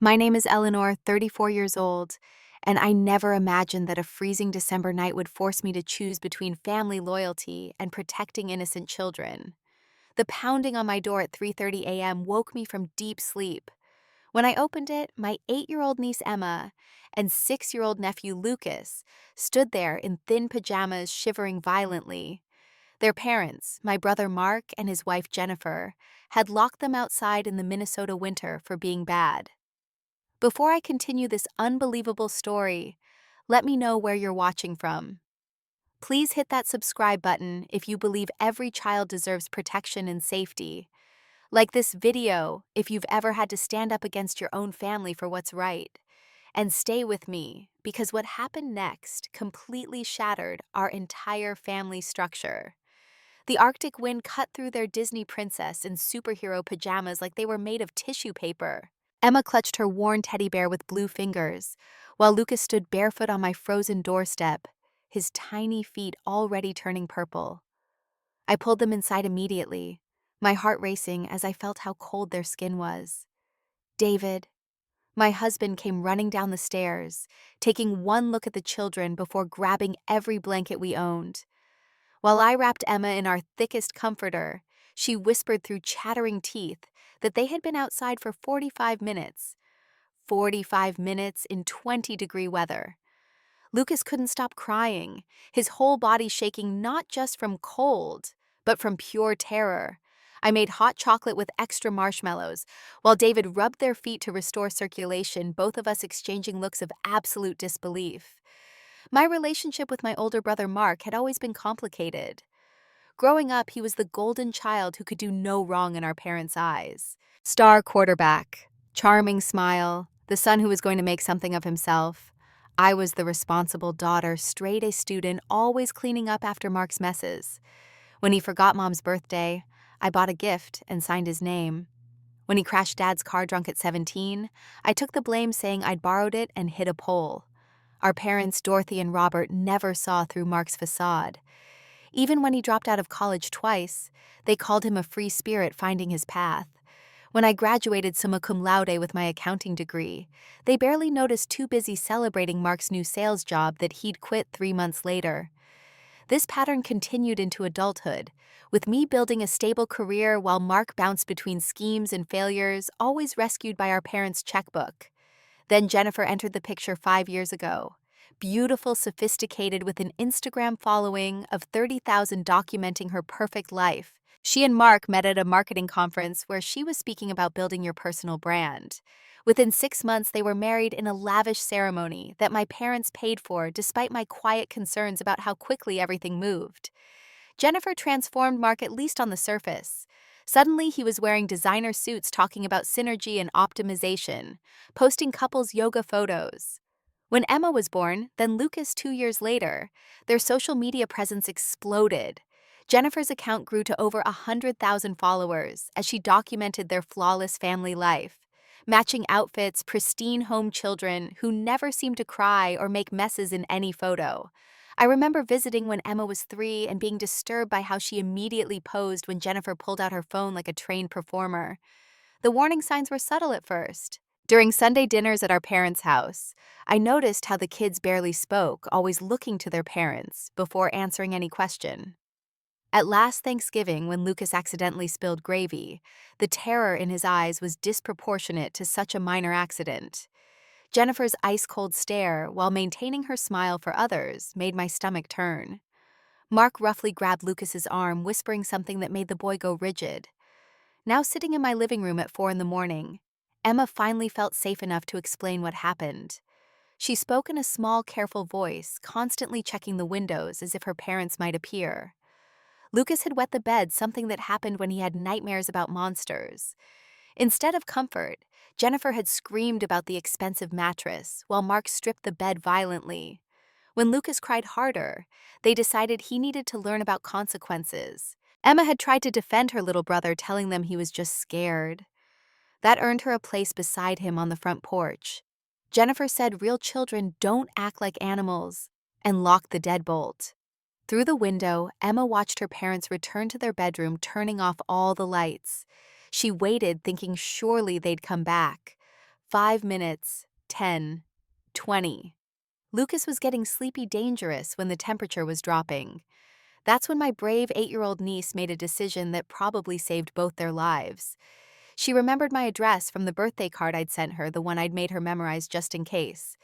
My name is Eleanor, 34 years old, and I never imagined that a freezing December night would force me to choose between family loyalty and protecting innocent children. The pounding on my door at 3:30 a.m. woke me from deep sleep. When I opened it, my 8-year-old niece Emma and 6-year-old nephew Lucas stood there in thin pajamas, shivering violently. Their parents, my brother Mark and his wife Jennifer, had locked them outside in the Minnesota winter for being bad. Before I continue this unbelievable story, let me know where you're watching from. Please hit that subscribe button if you believe every child deserves protection and safety. Like this video if you've ever had to stand up against your own family for what's right. And stay with me, because what happened next completely shattered our entire family structure. The Arctic wind cut through their Disney princess in superhero pajamas like they were made of tissue paper. Emma clutched her worn teddy bear with blue fingers, while Lucas stood barefoot on my frozen doorstep, his tiny feet already turning purple. I pulled them inside immediately, my heart racing as I felt how cold their skin was. David, my husband, came running down the stairs, taking one look at the children before grabbing every blanket we owned. While I wrapped Emma in our thickest comforter, she whispered through chattering teeth that they had been outside for 45 minutes. 45 minutes in 20-degree weather. Lucas couldn't stop crying, his whole body shaking not just from cold, but from pure terror. I made hot chocolate with extra marshmallows, while David rubbed their feet to restore circulation, both of us exchanging looks of absolute disbelief. My relationship with my older brother Mark had always been complicated. Growing up, he was the golden child who could do no wrong in our parents' eyes. Star quarterback, charming smile, the son who was going to make something of himself. I was the responsible daughter, straight-A student, always cleaning up after Mark's messes. When he forgot Mom's birthday, I bought a gift and signed his name. When he crashed Dad's car drunk at 17, I took the blame, saying I'd borrowed it and hit a pole. Our parents, Dorothy and Robert, never saw through Mark's facade. Even when he dropped out of college twice, they called him a free spirit finding his path. When I graduated summa cum laude with my accounting degree, they barely noticed, too busy celebrating Mark's new sales job that he'd quit 3 months later. This pattern continued into adulthood, with me building a stable career while Mark bounced between schemes and failures, always rescued by our parents' checkbook. Then Jennifer entered the picture 5 years ago. Beautiful, sophisticated, with an Instagram following of 30,000 documenting her perfect life. She and Mark met at a marketing conference where she was speaking about building your personal brand. Within 6 months, they were married in a lavish ceremony that my parents paid for despite my quiet concerns about how quickly everything moved. Jennifer transformed Mark, at least on the surface. Suddenly, he was wearing designer suits, talking about synergy and optimization, posting couples yoga photos. When Emma was born, then Lucas 2 years later, their social media presence exploded. Jennifer's account grew to over 100,000 followers as she documented their flawless family life. Matching outfits, pristine home children who never seemed to cry or make messes in any photo. I remember visiting when Emma was 3 and being disturbed by how she immediately posed when Jennifer pulled out her phone like a trained performer. The warning signs were subtle at first. During Sunday dinners at our parents' house, I noticed how the kids barely spoke, always looking to their parents before answering any question. At last Thanksgiving, when Lucas accidentally spilled gravy, the terror in his eyes was disproportionate to such a minor accident. Jennifer's ice-cold stare, while maintaining her smile for others, made my stomach turn. Mark roughly grabbed Lucas's arm, whispering something that made the boy go rigid. Now sitting in my living room at 4 in the morning, Emma finally felt safe enough to explain what happened. She spoke in a small, careful voice, constantly checking the windows as if her parents might appear. Lucas had wet the bed, something that happened when he had nightmares about monsters. Instead of comfort, Jennifer had screamed about the expensive mattress, while Mark stripped the bed violently. When Lucas cried harder, they decided he needed to learn about consequences. Emma had tried to defend her little brother, telling them he was just scared. That earned her a place beside him on the front porch. Jennifer said real children don't act like animals, and locked the deadbolt. Through the window, Emma watched her parents return to their bedroom, turning off all the lights. She waited, thinking surely they'd come back. 5 minutes, 10, 20. Lucas was getting sleepy dangerous when the temperature was dropping. That's when my brave 8-year-old niece made a decision that probably saved both their lives. She remembered my address from the birthday card I'd sent her, the one I'd made her memorize just in case.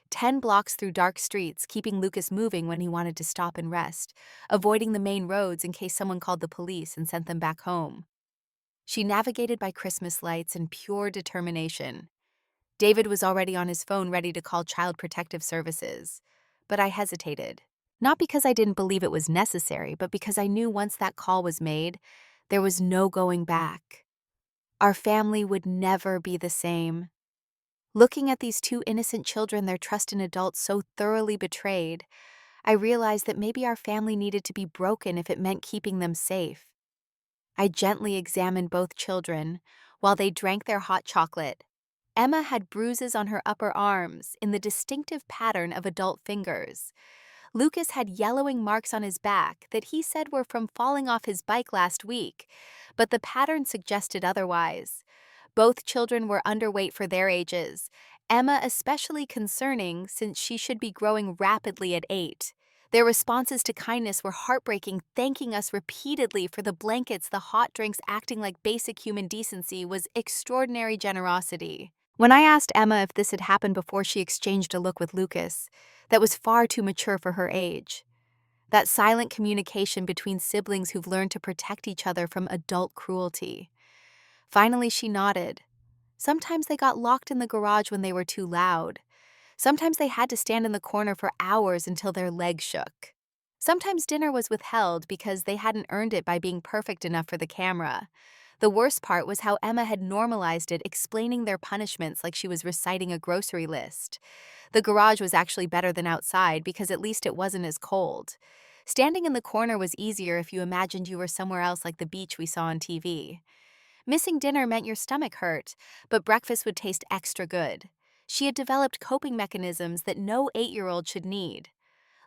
10 blocks through dark streets, keeping Lucas moving when he wanted to stop and rest, avoiding the main roads in case someone called the police and sent them back home. She navigated by Christmas lights and pure determination. David was already on his phone ready to call Child Protective Services, but I hesitated. Not because I didn't believe it was necessary, but because I knew once that call was made, there was no going back. Our family would never be the same. Looking at these two innocent children, their trust in adults so thoroughly betrayed, I realized that maybe our family needed to be broken if it meant keeping them safe. I gently examined both children while they drank their hot chocolate. Emma had bruises on her upper arms in the distinctive pattern of adult fingers. Lucas had yellowing marks on his back that he said were from falling off his bike last week, but the pattern suggested otherwise. Both children were underweight for their ages, Emma especially concerning since she should be growing rapidly at 8. Their responses to kindness were heartbreaking, thanking us repeatedly for the blankets, the hot drinks, acting like basic human decency was extraordinary generosity. When I asked Emma if this had happened before, she exchanged a look with Lucas that was far too mature for her age. That silent communication between siblings who've learned to protect each other from adult cruelty. Finally, she nodded. Sometimes they got locked in the garage when they were too loud. Sometimes they had to stand in the corner for hours until their legs shook. Sometimes dinner was withheld because they hadn't earned it by being perfect enough for the camera. The worst part was how Emma had normalized it, explaining their punishments like she was reciting a grocery list. The garage was actually better than outside because at least it wasn't as cold. Standing in the corner was easier if you imagined you were somewhere else like the beach we saw on TV. Missing dinner meant your stomach hurt, but breakfast would taste extra good. She had developed coping mechanisms that no 8-year-old should need.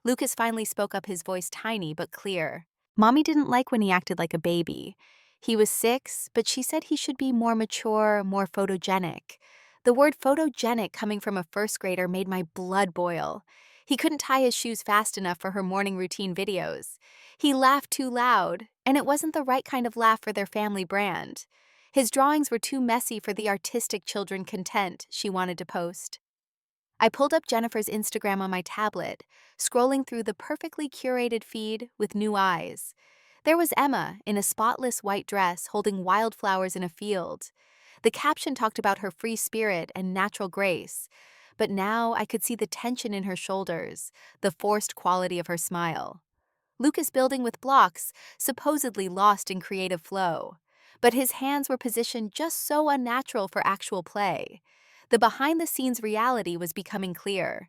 Lucas finally spoke up, his voice tiny but clear. Mommy didn't like when he acted like a baby. He was 6, but she said he should be more mature, more photogenic. The word photogenic coming from a first grader made my blood boil. He couldn't tie his shoes fast enough for her morning routine videos. He laughed too loud, and it wasn't the right kind of laugh for their family brand. His drawings were too messy for the artistic children content she wanted to post. I pulled up Jennifer's Instagram on my tablet, scrolling through the perfectly curated feed with new eyes. There was Emma in a spotless white dress holding wildflowers in a field. The caption talked about her free spirit and natural grace, but now I could see the tension in her shoulders, the forced quality of her smile. Lucas building with blocks, supposedly lost in creative flow. But his hands were positioned just so unnatural for actual play. The behind-the-scenes reality was becoming clear.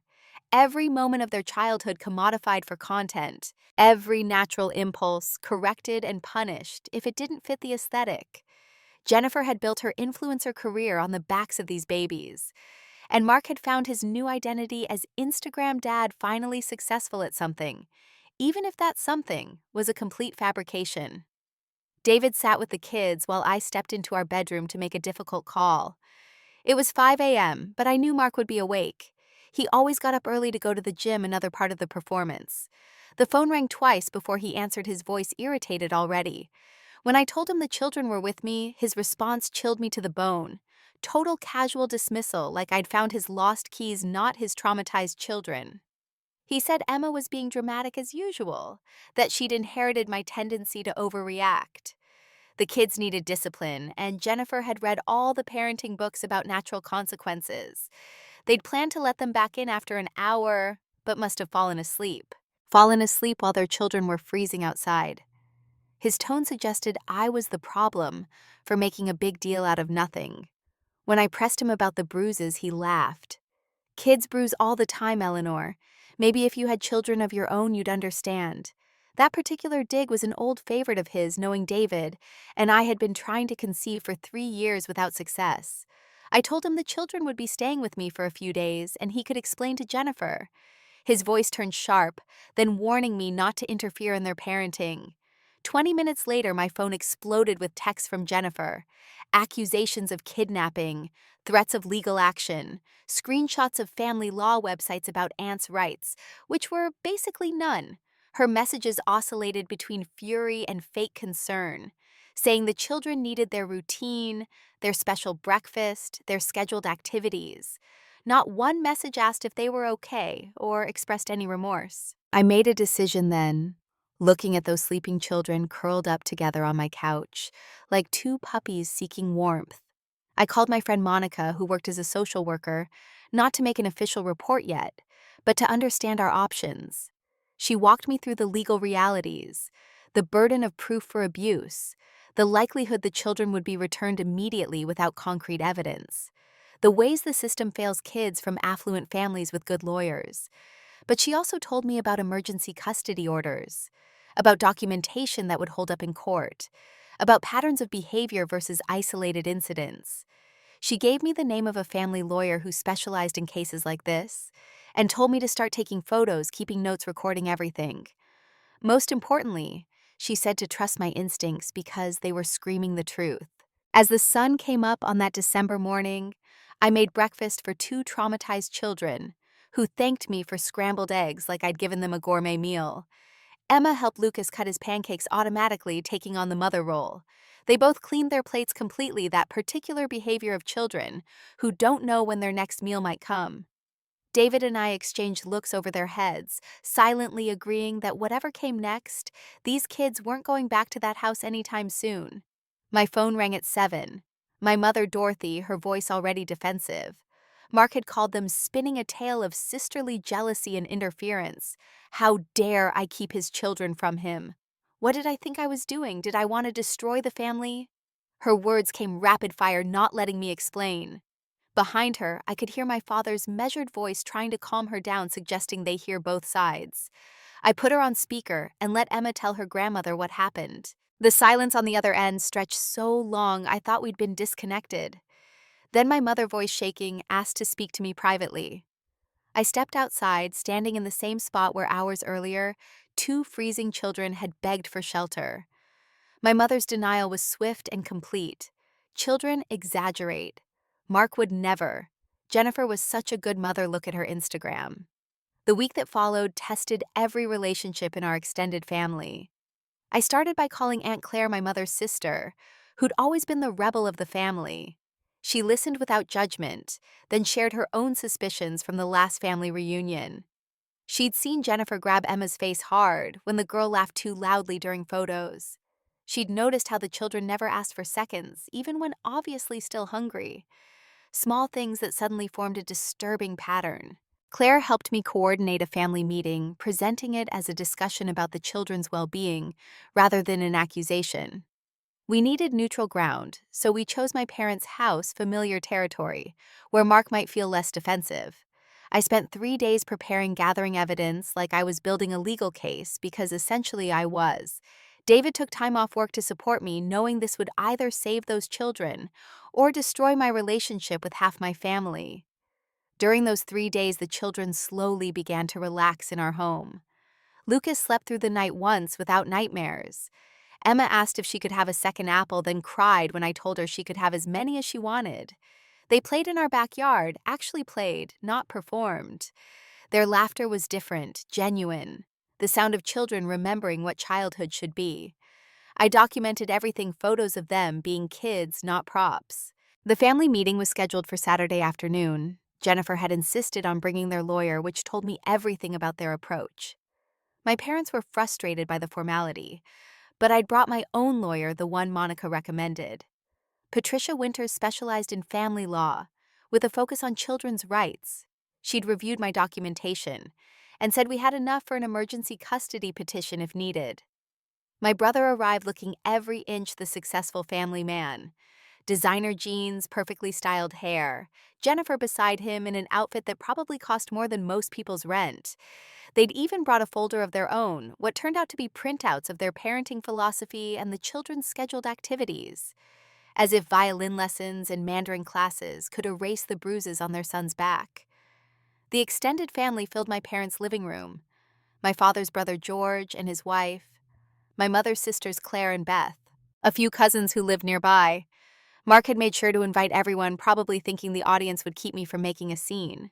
Every moment of their childhood commodified for content. Every natural impulse corrected and punished if it didn't fit the aesthetic. Jennifer had built her influencer career on the backs of these babies. And Mark had found his new identity as Instagram dad, finally successful at something, even if that something was a complete fabrication. David sat with the kids while I stepped into our bedroom to make a difficult call. It was 5 a.m., but I knew Mark would be awake. He always got up early to go to the gym, another part of the performance. The phone rang twice before he answered, his voice irritated already. When I told him the children were with me, his response chilled me to the bone. Total casual dismissal, like I'd found his lost keys, not his traumatized children. He said Emma was being dramatic as usual, that she'd inherited my tendency to overreact. The kids needed discipline, and Jennifer had read all the parenting books about natural consequences. They'd planned to let them back in after an hour, but must have fallen asleep. Fallen asleep while their children were freezing outside. His tone suggested I was the problem for making a big deal out of nothing. When I pressed him about the bruises, he laughed. Kids bruise all the time, Eleanor. Maybe if you had children of your own, you'd understand. That particular dig was an old favorite of his, knowing David, and I had been trying to conceive for 3 years without success. I told him the children would be staying with me for a few days, and he could explain to Jennifer. His voice turned sharp, then warning me not to interfere in their parenting. 20 minutes later, my phone exploded with texts from Jennifer, accusations of kidnapping, threats of legal action, screenshots of family law websites about Aunt's rights, which were basically none. Her messages oscillated between fury and fake concern, saying the children needed their routine, their special breakfast, their scheduled activities. Not one message asked if they were okay or expressed any remorse. I made a decision then, looking at those sleeping children curled up together on my couch, like two puppies seeking warmth. I called my friend Monica, who worked as a social worker, not to make an official report yet, but to understand our options. She walked me through the legal realities, the burden of proof for abuse, the likelihood the children would be returned immediately without concrete evidence, the ways the system fails kids from affluent families with good lawyers. But she also told me about emergency custody orders, about documentation that would hold up in court, about patterns of behavior versus isolated incidents. She gave me the name of a family lawyer who specialized in cases like this, and told me to start taking photos, keeping notes, recording everything. Most importantly, she said to trust my instincts because they were screaming the truth. As the sun came up on that December morning, I made breakfast for two traumatized children who thanked me for scrambled eggs like I'd given them a gourmet meal. Emma helped Lucas cut his pancakes automatically, taking on the mother role. They both cleaned their plates completely, that particular behavior of children who don't know when their next meal might come. David and I exchanged looks over their heads, silently agreeing that whatever came next, these kids weren't going back to that house anytime soon. My phone rang at 7. My mother, Dorothy, her voice already defensive. Mark had called them spinning a tale of sisterly jealousy and interference. How dare I keep his children from him? What did I think I was doing? Did I want to destroy the family? Her words came rapid fire, not letting me explain. Behind her, I could hear my father's measured voice trying to calm her down, suggesting they hear both sides. I put her on speaker and let Emma tell her grandmother what happened. The silence on the other end stretched so long I thought we'd been disconnected. Then my mother, voice shaking, asked to speak to me privately. I stepped outside, standing in the same spot where hours earlier, two freezing children had begged for shelter. My mother's denial was swift and complete. Children exaggerate. Mark would never. Jennifer was such a good mother. Look at her Instagram. The week that followed tested every relationship in our extended family. I started by calling Aunt Claire my mother's sister, who'd always been the rebel of the family. She listened without judgment, then shared her own suspicions from the last family reunion. She'd seen Jennifer grab Emma's face hard when the girl laughed too loudly during photos. She'd noticed how the children never asked for seconds, even when obviously still hungry. Small things that suddenly formed a disturbing pattern. Claire helped me coordinate a family meeting, presenting it as a discussion about the children's well-being rather than an accusation. We needed neutral ground, so we chose my parents' house, familiar territory, where Mark might feel less defensive. I spent 3 days preparing, gathering evidence like I was building a legal case, because essentially I was. David took time off work to support me, knowing this would either save those children or destroy my relationship with half my family. During those 3 days, the children slowly began to relax in our home. Lucas slept through the night once without nightmares. Emma asked if she could have a second apple, then cried when I told her she could have as many as she wanted. They played in our backyard, actually played, not performed. Their laughter was different, genuine, the sound of children remembering what childhood should be. I documented everything, photos of them being kids, not props. The family meeting was scheduled for Saturday afternoon. Jennifer had insisted on bringing their lawyer, which told me everything about their approach. My parents were frustrated by the formality, but I'd brought my own lawyer, the one Monica recommended. Patricia Winters specialized in family law, with a focus on children's rights. She'd reviewed my documentation and said we had enough for an emergency custody petition if needed. My brother arrived looking every inch the successful family man. Designer jeans, perfectly styled hair. Jennifer beside him in an outfit that probably cost more than most people's rent. They'd even brought a folder of their own, what turned out to be printouts of their parenting philosophy and the children's scheduled activities. As if violin lessons and Mandarin classes could erase the bruises on their son's back. The extended family filled my parents' living room. My father's brother George and his wife, my mother's sisters Claire and Beth, a few cousins who lived nearby. Mark had made sure to invite everyone, probably thinking the audience would keep me from making a scene.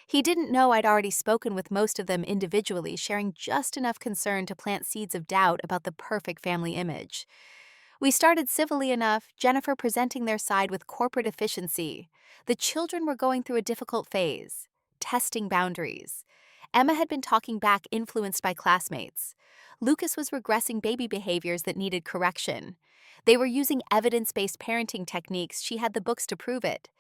He didn't know I'd already spoken with most of them individually, sharing just enough concern to plant seeds of doubt about the perfect family image. We started civilly enough, Jennifer presenting their side with corporate efficiency. The children were going through a difficult phase, testing boundaries. Emma had been talking back, influenced by classmates. Lucas was regressing baby behaviors that needed correction. They were using evidence-based parenting techniques. She had the books to prove it.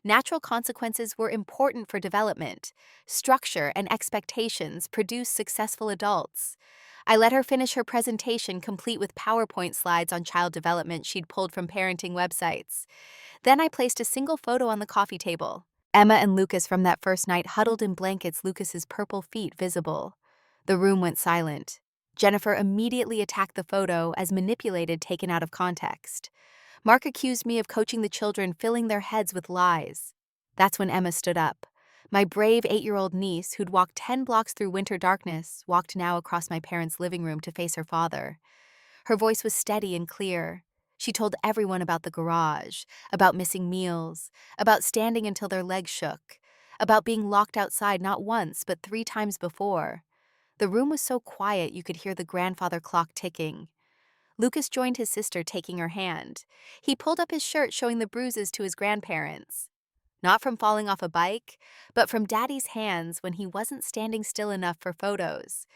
Natural consequences were important for development. Structure and expectations produce successful adults. I let her finish her presentation, complete with PowerPoint slides on child development she'd pulled from parenting websites. Then I placed a single photo on the coffee table. Emma and Lucas from that first night huddled in blankets, Lucas's purple feet visible. The room went silent. Jennifer immediately attacked the photo as manipulated, taken out of context. Mark accused me of coaching the children, filling their heads with lies. That's when Emma stood up. My brave 8-year-old niece, who'd walked 10 blocks through winter darkness, walked now across my parents' living room to face her father. Her voice was steady and clear. She told everyone about the garage, about missing meals, about standing until their legs shook, about being locked outside not once but 3 times before. The room was so quiet you could hear the grandfather clock ticking. Lucas joined his sister, taking her hand. He pulled up his shirt, showing the bruises to his grandparents. Not from falling off a bike, but from Daddy's hands when he wasn't standing still enough for photos.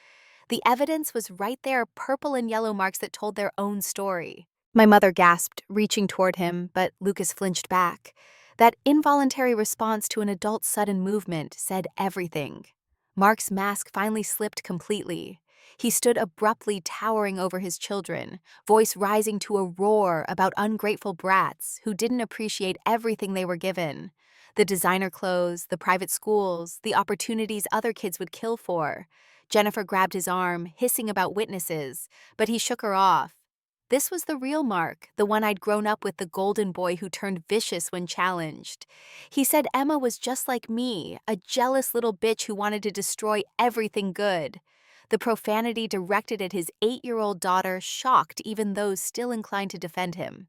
The evidence was right there, purple and yellow marks that told their own story. My mother gasped, reaching toward him, but Lucas flinched back. That involuntary response to an adult's sudden movement said everything. Mark's mask finally slipped completely. He stood abruptly, towering over his children, voice rising to a roar about ungrateful brats who didn't appreciate everything they were given. The designer clothes, the private schools, the opportunities other kids would kill for. Jennifer grabbed his arm, hissing about witnesses, but he shook her off. This was the real Mark, the one I'd grown up with, the golden boy who turned vicious when challenged. He said Emma was just like me, a jealous little bitch who wanted to destroy everything good. The profanity directed at his 8-year-old daughter shocked even those still inclined to defend him.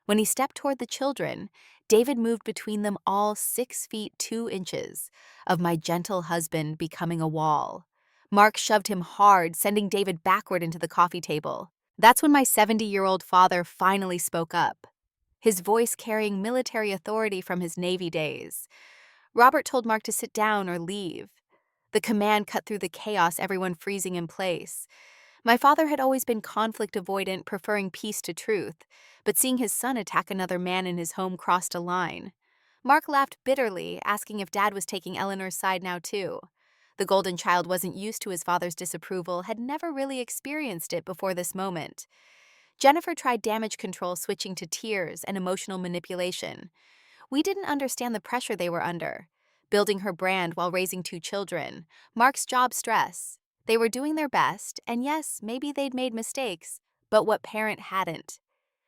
When he stepped toward the children, David moved between them, all 6 feet 2 inches, of my gentle husband becoming a wall. Mark shoved him hard, sending David backward into the coffee table. That's when my 70-year-old father finally spoke up, his voice carrying military authority from his Navy days. Robert told Mark to sit down or leave. The command cut through the chaos, everyone freezing in place. My father had always been conflict avoidant, preferring peace to truth, but seeing his son attack another man in his home crossed a line. Mark laughed bitterly, asking if Dad was taking Eleanor's side now too. The golden child wasn't used to his father's disapproval, had never really experienced it before this moment. Jennifer tried damage control, switching to tears and emotional manipulation. We didn't understand the pressure they were under. Building her brand while raising 2 children, Mark's job stress. They were doing their best, and yes, maybe they'd made mistakes, but what parent hadn't?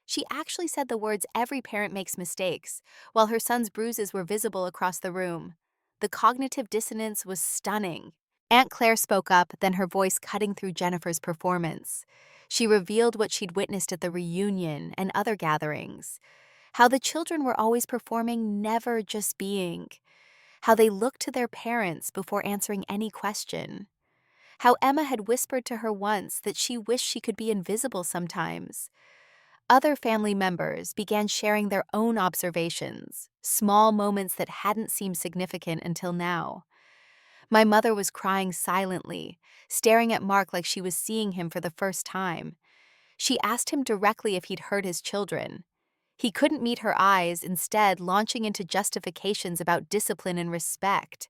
She actually said the words, "Every parent makes mistakes," while her son's bruises were visible across the room. The cognitive dissonance was stunning. Aunt Claire spoke up, then her voice cutting through Jennifer's performance. She revealed what she'd witnessed at the reunion and other gatherings. How the children were always performing, never just being. How they looked to their parents before answering any question. How Emma had whispered to her once that she wished she could be invisible sometimes. Other family members began sharing their own observations, small moments that hadn't seemed significant until now. My mother was crying silently, staring at Mark like she was seeing him for the first time. She asked him directly if he'd hurt his children. He couldn't meet her eyes, instead launching into justifications about discipline and respect.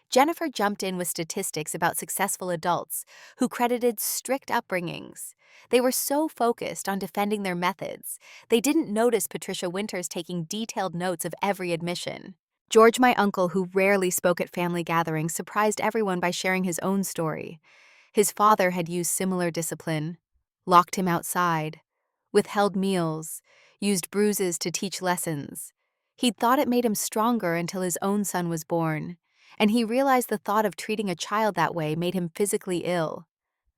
Jennifer jumped in with statistics about successful adults who credited strict upbringings. They were so focused on defending their methods, they didn't notice Patricia Winters taking detailed notes of every admission. George, my uncle, who rarely spoke at family gatherings, surprised everyone by sharing his own story. His father had used similar discipline, locked him outside, withheld meals, used bruises to teach lessons. He'd thought it made him stronger until his own son was born, and he realized the thought of treating a child that way made him physically ill.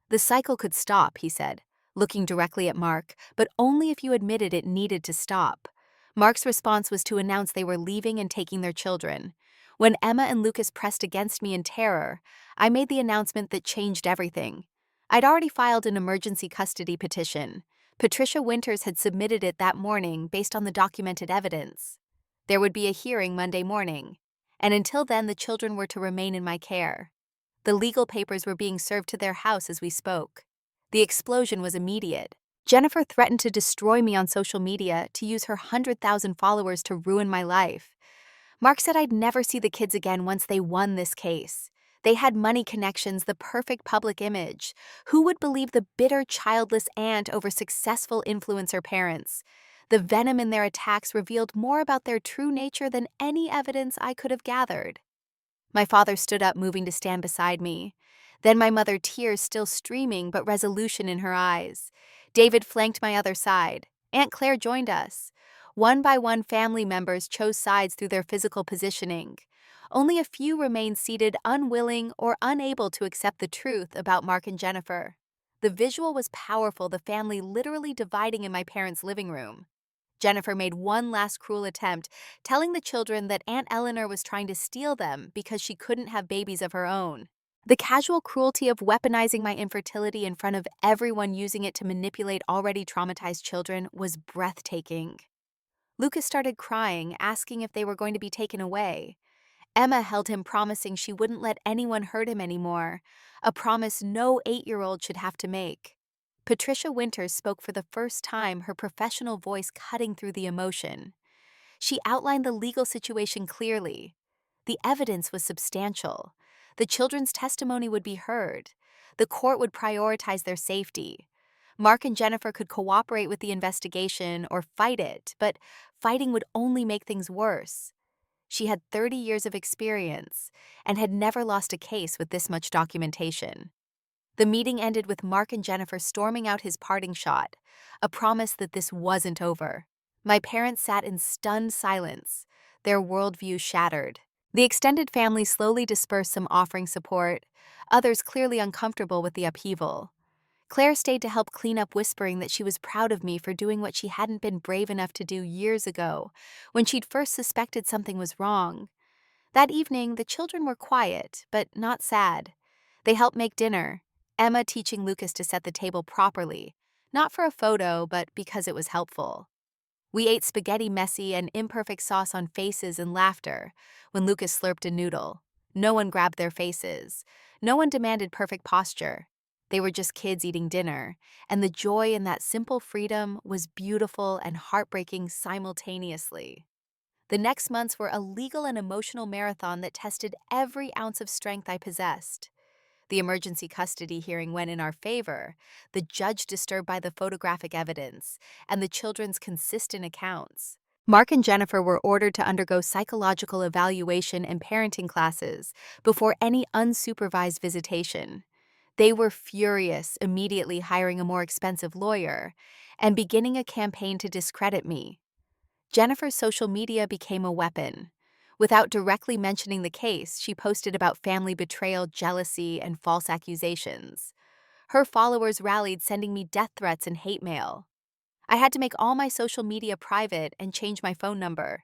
The cycle could stop, he said. looking directly at Mark, but only if you admitted it needed to stop. Mark's response was to announce they were leaving and taking their children. When Emma and Lucas pressed against me in terror, I made the announcement that changed everything. I'd already filed an emergency custody petition. Patricia Winters had submitted it that morning based on the documented evidence. There would be a hearing Monday morning, and until then the children were to remain in my care. The legal papers were being served to their house as we spoke. The explosion was immediate. Jennifer threatened to destroy me on social media, to use her 100,000 followers to ruin my life. Mark said I'd never see the kids again once they won this case. They had money connections, the perfect public image. Who would believe the bitter, childless aunt over successful influencer parents? The venom in their attacks revealed more about their true nature than any evidence I could have gathered. My father stood up, moving to stand beside me. Then my mother, tears still streaming but resolution in her eyes. David flanked my other side. Aunt Claire joined us. One by one, family members chose sides through their physical positioning. Only a few remained seated, unwilling or unable to accept the truth about Mark and Jennifer. The visual was powerful, the family literally dividing in my parents' living room. Jennifer made one last cruel attempt, telling the children that Aunt Eleanor was trying to steal them because she couldn't have babies of her own. The casual cruelty of weaponizing my infertility in front of everyone, using it to manipulate already traumatized children, was breathtaking. Lucas started crying, asking if they were going to be taken away. Emma held him, promising she wouldn't let anyone hurt him anymore, a promise no 8-year-old should have to make. Patricia Winters spoke for the first time, her professional voice cutting through the emotion. She outlined the legal situation clearly. The evidence was substantial. The children's testimony would be heard. The court would prioritize their safety. Mark and Jennifer could cooperate with the investigation or fight it, but fighting would only make things worse. She had 30 years of experience and had never lost a case with this much documentation. The meeting ended with Mark and Jennifer storming out his parting shot, a promise that this wasn't over. My parents sat in stunned silence, their worldview shattered. The extended family slowly dispersed, some offering support, others clearly uncomfortable with the upheaval. Claire stayed to help clean up, whispering that she was proud of me for doing what she hadn't been brave enough to do years ago, when she'd first suspected something was wrong. That evening, the children were quiet, but not sad. They helped make dinner, Emma teaching Lucas to set the table properly, not for a photo, but because it was helpful. We ate spaghetti, messy and imperfect sauce on faces and laughter when Lucas slurped a noodle. No one grabbed their faces. No one demanded perfect posture. They were just kids eating dinner, and the joy in that simple freedom was beautiful and heartbreaking simultaneously. The next months were a legal and emotional marathon that tested every ounce of strength I possessed. The emergency custody hearing went in our favor, the judge disturbed by the photographic evidence and the children's consistent accounts. Mark and Jennifer were ordered to undergo psychological evaluation and parenting classes before any unsupervised visitation. They were furious, immediately hiring a more expensive lawyer and beginning a campaign to discredit me. Jennifer's social media became a weapon. Without directly mentioning the case, she posted about family betrayal, jealousy, and false accusations. Her followers rallied, sending me death threats and hate mail. I had to make all my social media private and change my phone number.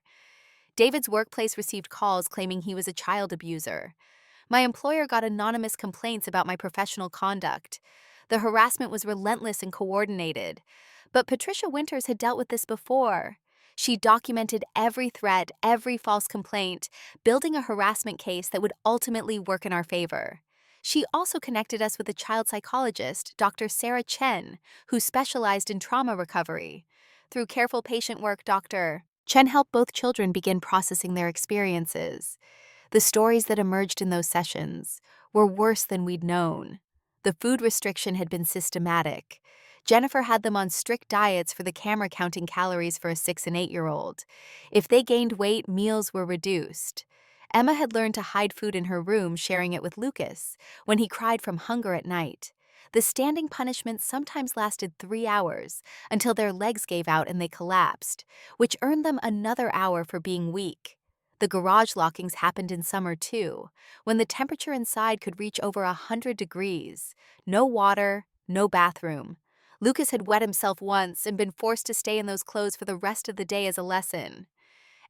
David's workplace received calls claiming he was a child abuser. My employer got anonymous complaints about my professional conduct. The harassment was relentless and coordinated. But Patricia Winters had dealt with this before. She documented every threat, every false complaint, building a harassment case that would ultimately work in our favor. She also connected us with a child psychologist, Dr. Sarah Chen, who specialized in trauma recovery. Through careful patient work, Dr. Chen helped both children begin processing their experiences. The stories that emerged in those sessions were worse than we'd known. The food restriction had been systematic. Jennifer had them on strict diets for the camera, counting calories for a 6- and 8-year-old. If they gained weight, meals were reduced. Emma had learned to hide food in her room, sharing it with Lucas when he cried from hunger at night. The standing punishment sometimes lasted 3 hours until their legs gave out and they collapsed, which earned them another hour for being weak. The garage lockings happened in summer too, when the temperature inside could reach over 100 degrees. No water, no bathroom. Lucas had wet himself once and been forced to stay in those clothes for the rest of the day as a lesson.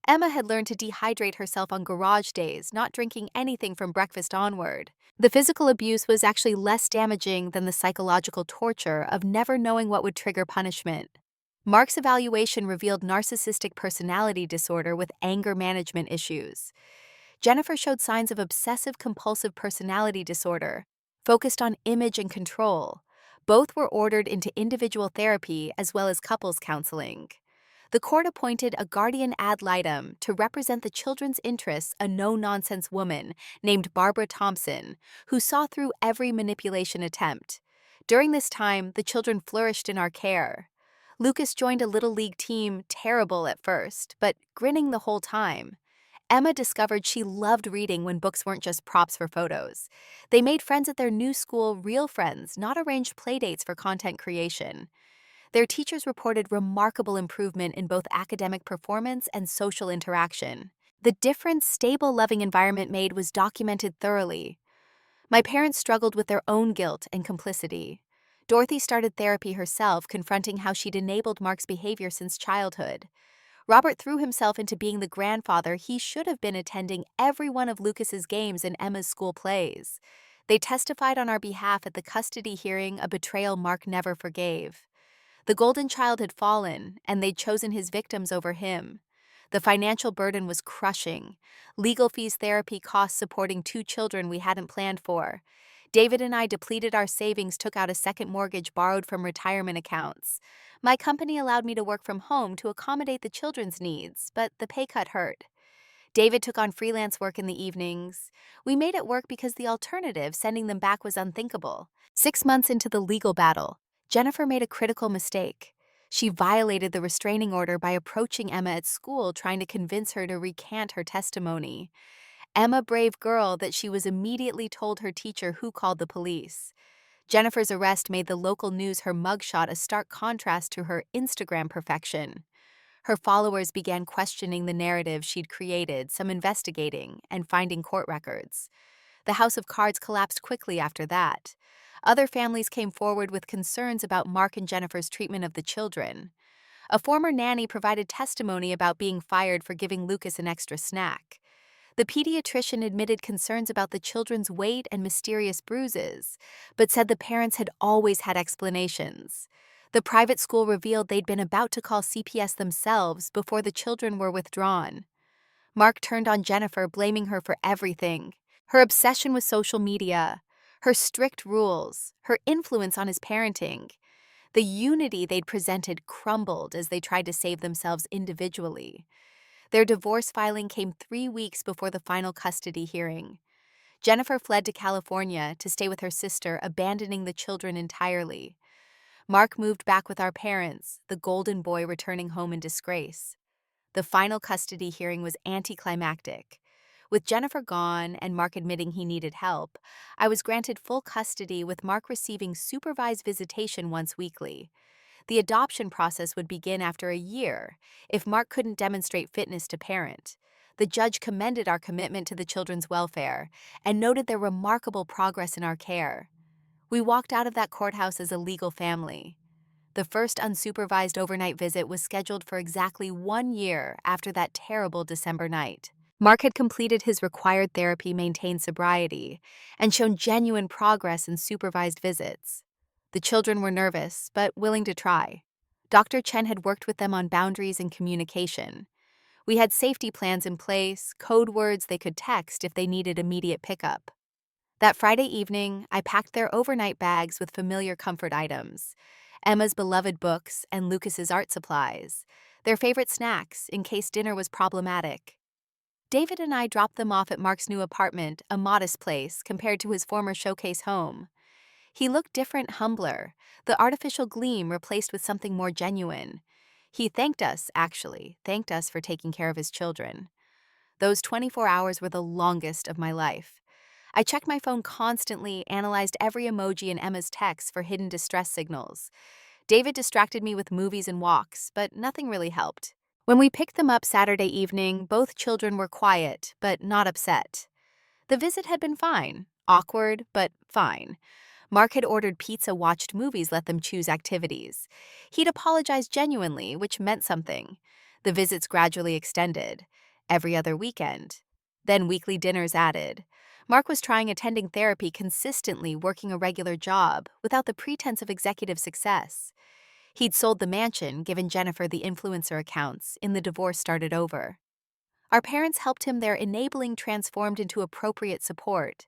Emma had learned to dehydrate herself on garage days, not drinking anything from breakfast onward. The physical abuse was actually less damaging than the psychological torture of never knowing what would trigger punishment. Mark's evaluation revealed narcissistic personality disorder with anger management issues. Jennifer showed signs of obsessive compulsive personality disorder, focused on image and control. Both were ordered into individual therapy as well as couples counseling. The court appointed a guardian ad litem to represent the children's interests, a no-nonsense woman named Barbara Thompson, who saw through every manipulation attempt. During this time, the children flourished in our care. Lucas joined a Little League team, terrible at first, but grinning the whole time. Emma discovered she loved reading when books weren't just props for photos. They made friends at their new school real friends, not arranged playdates for content creation. Their teachers reported remarkable improvement in both academic performance and social interaction. The difference stable, loving environment made was documented thoroughly. My parents struggled with their own guilt and complicity. Dorothy started therapy herself, confronting how she'd enabled Mark's behavior since childhood. Robert threw himself into being the grandfather he should have been, attending every one of Lucas's games and Emma's school plays. They testified on our behalf at the custody hearing, a betrayal Mark never forgave. The golden child had fallen, and they'd chosen his victims over him. The financial burden was crushing. Legal fees, therapy costs, supporting two children we hadn't planned for. David and I depleted our savings, took out a second mortgage borrowed from retirement accounts. My company allowed me to work from home to accommodate the children's needs, but the pay cut hurt. David took on freelance work in the evenings. We made it work because the alternative, sending them back, was unthinkable. 6 months into the legal battle, Jennifer made a critical mistake. She violated the restraining order by approaching Emma at school, trying to convince her to recant her testimony. Emma, brave girl that she was, immediately told her teacher, who called the police. Jennifer's arrest made the local news, her mugshot a stark contrast to her Instagram perfection. Her followers began questioning the narrative she'd created, some investigating and finding court records. The house of cards collapsed quickly after that. Other families came forward with concerns about Mark and Jennifer's treatment of the children. A former nanny provided testimony about being fired for giving Lucas an extra snack. The pediatrician admitted concerns about the children's weight and mysterious bruises, but said the parents had always had explanations. The private school revealed they'd been about to call CPS themselves before the children were withdrawn. Mark turned on Jennifer, blaming her for everything. Her obsession with social media, her strict rules, her influence on his parenting. The unity they'd presented crumbled as they tried to save themselves individually. Their divorce filing came 3 weeks before the final custody hearing. Jennifer fled to California to stay with her sister, abandoning the children entirely. Mark moved back with our parents, the golden boy returning home in disgrace. The final custody hearing was anticlimactic. With Jennifer gone and Mark admitting he needed help, I was granted full custody, with Mark receiving supervised visitation once weekly. The adoption process would begin after a year if Mark couldn't demonstrate fitness to parent. The judge commended our commitment to the children's welfare and noted their remarkable progress in our care. We walked out of that courthouse as a legal family. The first unsupervised overnight visit was scheduled for exactly 1 year after that terrible December night. Mark had completed his required therapy, maintained sobriety, and shown genuine progress in supervised visits. The children were nervous, but willing to try. Dr. Chen had worked with them on boundaries and communication. We had safety plans in place, code words they could text if they needed immediate pickup. That Friday evening, I packed their overnight bags with familiar comfort items: Emma's beloved books and Lucas's art supplies, their favorite snacks in case dinner was problematic. David and I dropped them off at Mark's new apartment, a modest place compared to his former showcase home. He looked different, humbler, the artificial gleam replaced with something more genuine. He thanked us for taking care of his children. Those 24 hours were the longest of my life. I checked my phone constantly, analyzed every emoji in Emma's texts for hidden distress signals. David distracted me with movies and walks, but nothing really helped. When we picked them up Saturday evening, both children were quiet, but not upset. The visit had been fine, awkward, but fine. Mark had ordered pizza, watched movies, let them choose activities. He'd apologized genuinely, which meant something. The visits gradually extended, every other weekend. Then weekly dinners added. Mark was trying attending therapy consistently, working a regular job, without the pretense of executive success. He'd sold the mansion, given Jennifer the influencer accounts, and the divorce started over. Our parents helped him there, enabling transformed into appropriate support.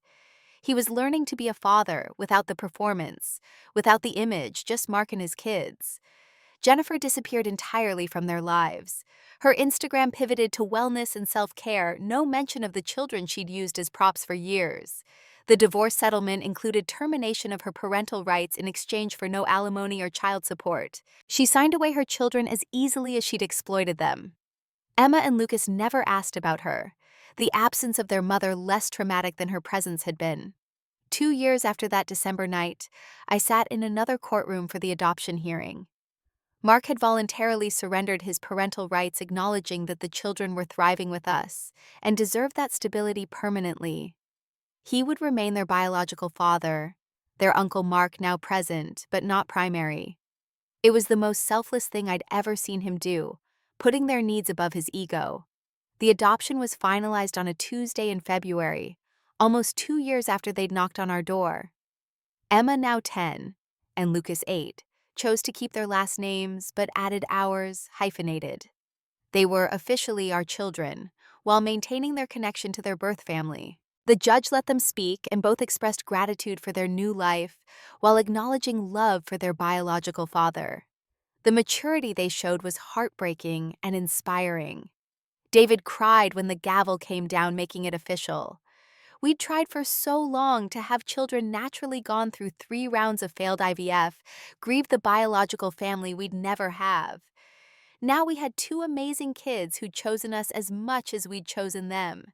He was learning to be a father without the performance, without the image, just Mark and his kids. Jennifer disappeared entirely from their lives. Her Instagram pivoted to wellness and self-care, no mention of the children she'd used as props for years. The divorce settlement included termination of her parental rights in exchange for no alimony or child support. She signed away her children as easily as she'd exploited them. Emma and Lucas never asked about her, the absence of their mother less traumatic than her presence had been. 2 years after that December night, I sat in another courtroom for the adoption hearing. Mark had voluntarily surrendered his parental rights, acknowledging that the children were thriving with us and deserved that stability permanently. He would remain their biological father, their Uncle Mark, now present, but not primary. It was the most selfless thing I'd ever seen him do, putting their needs above his ego. The adoption was finalized on a Tuesday in February, almost 2 years after they'd knocked on our door. Emma, now 10, and Lucas, 8, chose to keep their last names but added ours, hyphenated. They were officially our children, while maintaining their connection to their birth family. The judge let them speak, and both expressed gratitude for their new life while acknowledging love for their biological father. The maturity they showed was heartbreaking and inspiring. David cried when the gavel came down, making it official. We'd tried for so long to have children, naturally gone through 3 rounds of failed IVF, grieved the biological family we'd never have. Now we had 2 amazing kids who'd chosen us as much as we'd chosen them.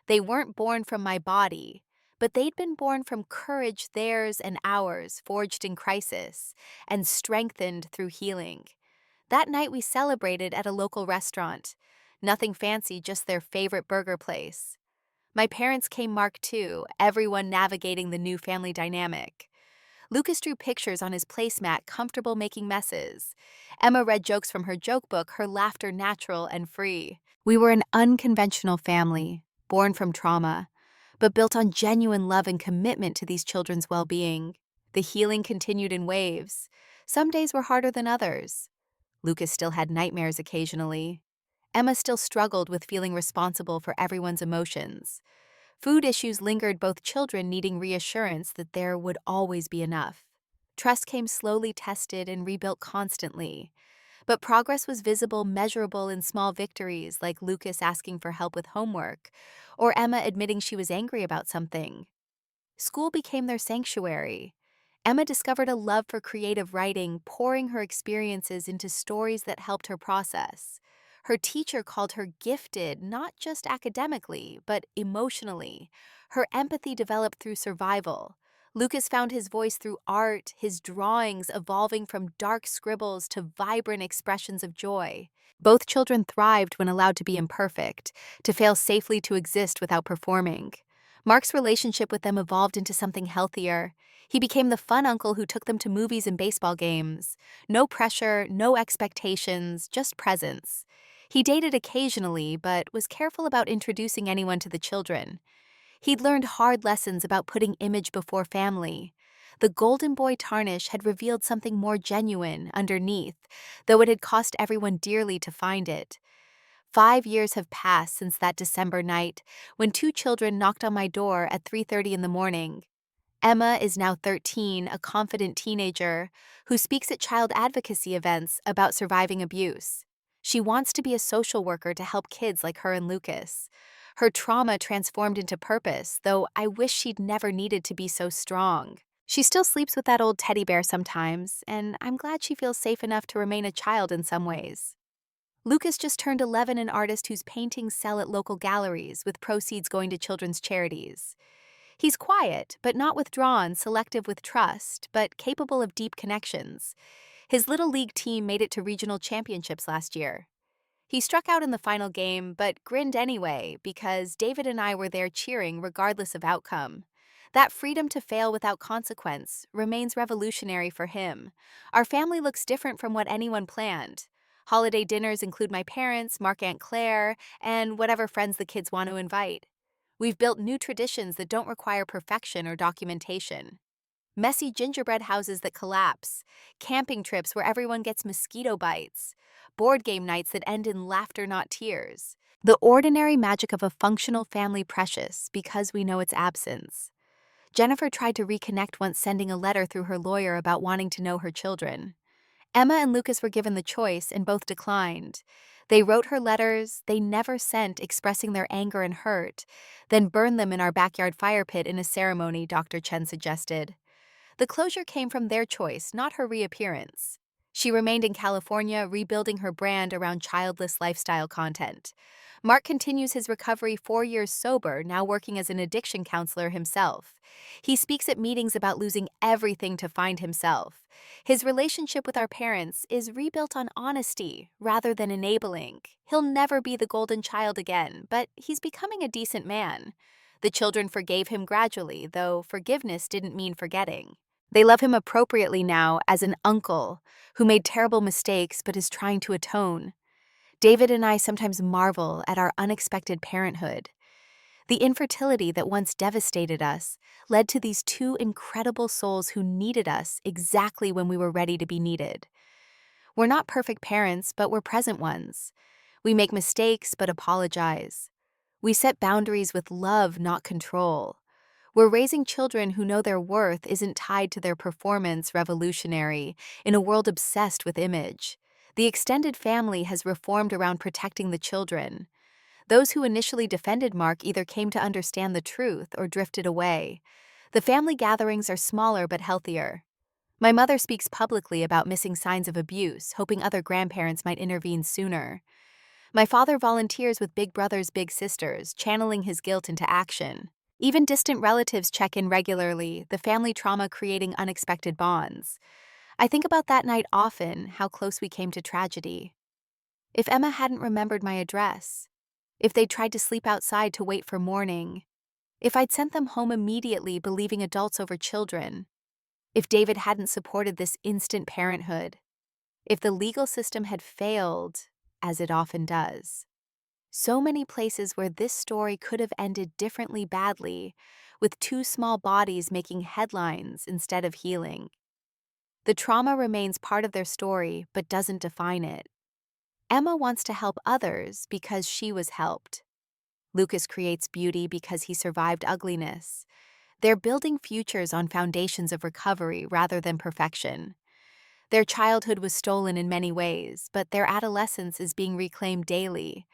They weren't born from my body, but they'd been born from courage, theirs and ours, forged in crisis and strengthened through healing. That night we celebrated at a local restaurant. Nothing fancy, just their favorite burger place. My parents came, Mark too, everyone navigating the new family dynamic. Lucas drew pictures on his placemat, comfortable making messes. Emma read jokes from her joke book, her laughter natural and free. We were an unconventional family, born from trauma, but built on genuine love and commitment to these children's well-being. The healing continued in waves. Some days were harder than others. Lucas still had nightmares occasionally. Emma still struggled with feeling responsible for everyone's emotions. Food issues lingered, both children needing reassurance that there would always be enough. Trust came slowly, tested and rebuilt constantly. But progress was visible, measurable in small victories, like Lucas asking for help with homework, or Emma admitting she was angry about something. School became their sanctuary. Emma discovered a love for creative writing, pouring her experiences into stories that helped her process. Her teacher called her gifted, not just academically, but emotionally. Her empathy developed through survival. Lucas found his voice through art, his drawings evolving from dark scribbles to vibrant expressions of joy. Both children thrived when allowed to be imperfect, to fail safely, to exist without performing. Mark's relationship with them evolved into something healthier. He became the fun uncle who took them to movies and baseball games. No pressure, no expectations, just presence. He dated occasionally, but was careful about introducing anyone to the children. He'd learned hard lessons about putting image before family. The Golden Boy tarnish had revealed something more genuine underneath, though it had cost everyone dearly to find it. 5 years have passed since that December night, when 2 children knocked on my door at 3:30 in the morning. Emma is now 13, a confident teenager who speaks at child advocacy events about surviving abuse. She wants to be a social worker to help kids like her and Lucas. Her trauma transformed into purpose, though I wish she'd never needed to be so strong. She still sleeps with that old teddy bear sometimes, and I'm glad she feels safe enough to remain a child in some ways. Lucas just turned 11, an artist whose paintings sell at local galleries, with proceeds going to children's charities. He's quiet, but not withdrawn, selective with trust, but capable of deep connections. His Little League team made it to regional championships last year. He struck out in the final game, but grinned anyway because David and I were there cheering regardless of outcome. That freedom to fail without consequence remains revolutionary for him. Our family looks different from what anyone planned. Holiday dinners include my parents, Mark Aunt Claire, and whatever friends the kids want to invite. We've built new traditions that don't require perfection or documentation. Messy gingerbread houses that collapse, camping trips where everyone gets mosquito bites, board game nights that end in laughter, not tears. The ordinary magic of a functional family precious because we know its absence. Jennifer tried to reconnect once, sending a letter through her lawyer about wanting to know her children. Emma and Lucas were given the choice and both declined. They wrote her letters they never sent, expressing their anger and hurt, then burned them in our backyard fire pit in a ceremony, Dr. Chen suggested. The closure came from their choice, not her reappearance. She remained in California, rebuilding her brand around childless lifestyle content. Mark continues his recovery 4 years sober, now working as an addiction counselor himself. He speaks at meetings about losing everything to find himself. His relationship with our parents is rebuilt on honesty rather than enabling. He'll never be the golden child again, but he's becoming a decent man. The children forgave him gradually, though forgiveness didn't mean forgetting. They love him appropriately now as an uncle who made terrible mistakes but is trying to atone. David and I sometimes marvel at our unexpected parenthood. The infertility that once devastated us led to these two incredible souls who needed us exactly when we were ready to be needed. We're not perfect parents, but we're present ones. We make mistakes but apologize. We set boundaries with love, not control. We're raising children who know their worth isn't tied to their performance, revolutionary, in a world obsessed with image. The extended family has reformed around protecting the children. Those who initially defended Mark either came to understand the truth or drifted away. The family gatherings are smaller but healthier. My mother speaks publicly about missing signs of abuse, hoping other grandparents might intervene sooner. My father volunteers with Big Brothers Big Sisters, channeling his guilt into action. Even distant relatives check in regularly, the family trauma creating unexpected bonds. I think about that night often, how close we came to tragedy. If Emma hadn't remembered my address, if they'd tried to sleep outside to wait for morning, if I'd sent them home immediately believing adults over children, if David hadn't supported this instant parenthood, if the legal system had failed, as it often does. So many places where this story could have ended differently badly, with two small bodies making headlines instead of healing. The trauma remains part of their story but doesn't define it. Emma wants to help others because she was helped. Lucas creates beauty because he survived ugliness. They're building futures on foundations of recovery rather than perfection. Their childhood was stolen in many ways, but their adolescence is being reclaimed daily.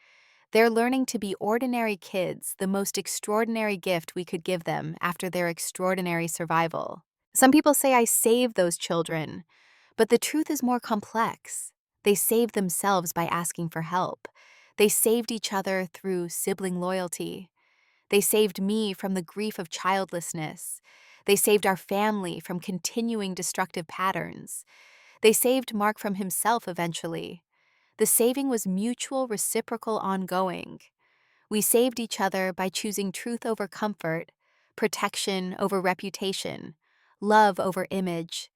They're learning to be ordinary kids, the most extraordinary gift we could give them after their extraordinary survival. Some people say I saved those children, but the truth is more complex. They saved themselves by asking for help. They saved each other through sibling loyalty. They saved me from the grief of childlessness. They saved our family from continuing destructive patterns. They saved Mark from himself eventually. The saving was mutual, reciprocal, ongoing. We saved each other by choosing truth over comfort, protection over reputation, love over image.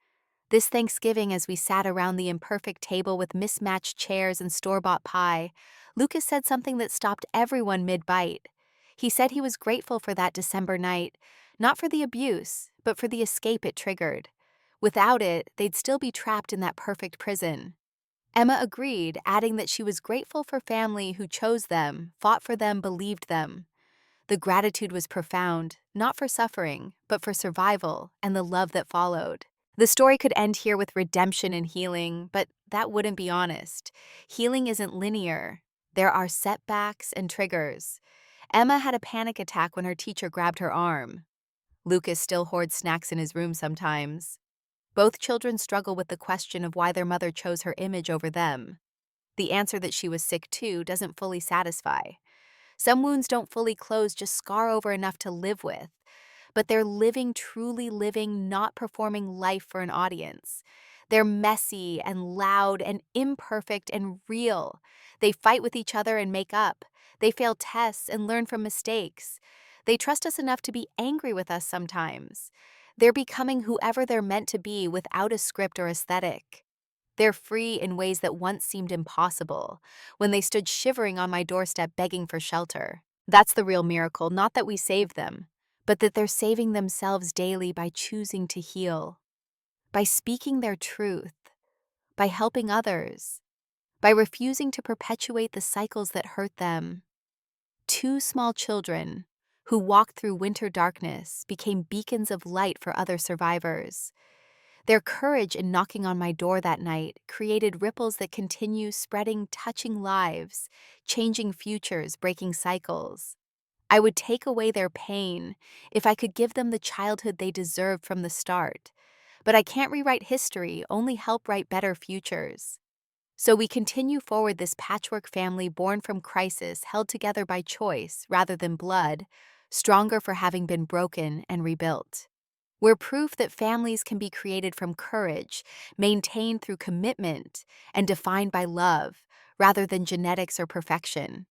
This Thanksgiving, as we sat around the imperfect table with mismatched chairs and store-bought pie, Lucas said something that stopped everyone mid-bite. He said he was grateful for that December night, not for the abuse, but for the escape it triggered. Without it, they'd still be trapped in that perfect prison. Emma agreed, adding that she was grateful for family who chose them, fought for them, believed them. The gratitude was profound, not for suffering, but for survival and the love that followed. The story could end here with redemption and healing, but that wouldn't be honest. Healing isn't linear. There are setbacks and triggers. Emma had a panic attack when her teacher grabbed her arm. Lucas still hoards snacks in his room sometimes. Both children struggle with the question of why their mother chose her image over them. The answer that she was sick too doesn't fully satisfy. Some wounds don't fully close, just scar over enough to live with. But they're living, truly living, not performing life for an audience. They're messy and loud and imperfect and real. They fight with each other and make up. They fail tests and learn from mistakes. They trust us enough to be angry with us sometimes. They're becoming whoever they're meant to be without a script or aesthetic. They're free in ways that once seemed impossible, when they stood shivering on my doorstep begging for shelter. That's the real miracle, not that we saved them, but that they're saving themselves daily by choosing to heal, by speaking their truth, by helping others, by refusing to perpetuate the cycles that hurt them. Two small children who walked through winter darkness became beacons of light for other survivors. Their courage in knocking on my door that night created ripples that continue spreading, touching lives, changing futures, breaking cycles. I would take away their pain if I could give them the childhood they deserved from the start. But I can't rewrite history, only help write better futures. So we continue forward, this patchwork family born from crisis, held together by choice rather than blood, stronger for having been broken and rebuilt. We're proof that families can be created from courage, maintained through commitment, and defined by love, rather than genetics or perfection.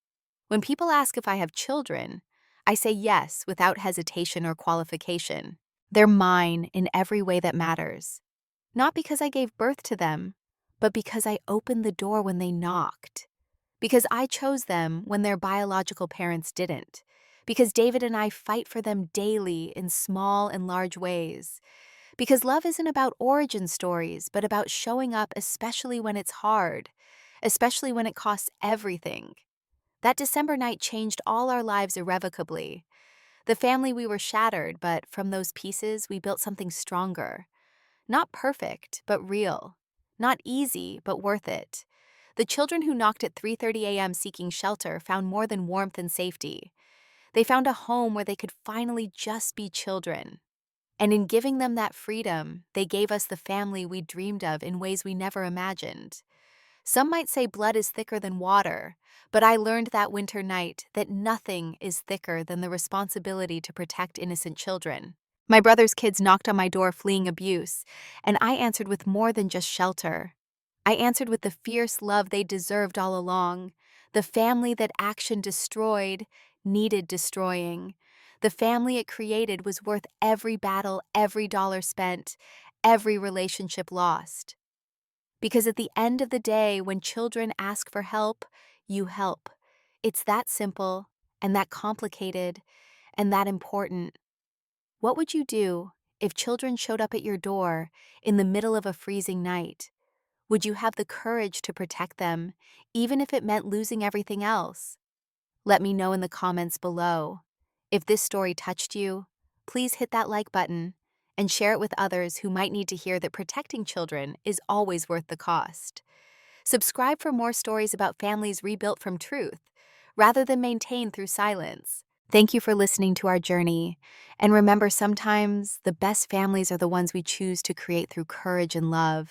When people ask if I have children, I say yes without hesitation or qualification. They're mine in every way that matters. Not because I gave birth to them, but because I opened the door when they knocked. Because I chose them when their biological parents didn't. Because David and I fight for them daily in small and large ways. Because love isn't about origin stories, but about showing up, especially when it's hard, especially when it costs everything. That December night changed all our lives irrevocably. The family, we were shattered, but from those pieces, we built something stronger. Not perfect, but real. Not easy, but worth it. The children who knocked at 3:30 a.m. seeking shelter found more than warmth and safety. They found a home where they could finally just be children. And in giving them that freedom, they gave us the family we dreamed of in ways we never imagined. Some might say blood is thicker than water, but I learned that winter night that nothing is thicker than the responsibility to protect innocent children. My brother's kids knocked on my door fleeing abuse, and I answered with more than just shelter. I answered with the fierce love they deserved all along, the family that action destroyed needed destroying. The family it created was worth every battle, every dollar spent, every relationship lost. Because at the end of the day, when children ask for help, you help. It's that simple, and that complicated, and that important. What would you do if children showed up at your door in the middle of a freezing night? Would you have the courage to protect them, even if it meant losing everything else? Let me know in the comments below. If this story touched you, please hit that like button and share it with others who might need to hear that protecting children is always worth the cost. Subscribe for more stories about families rebuilt from truth, rather than maintained through silence. Thank you for listening to our journey. And remember, sometimes the best families are the ones we choose to create through courage and love.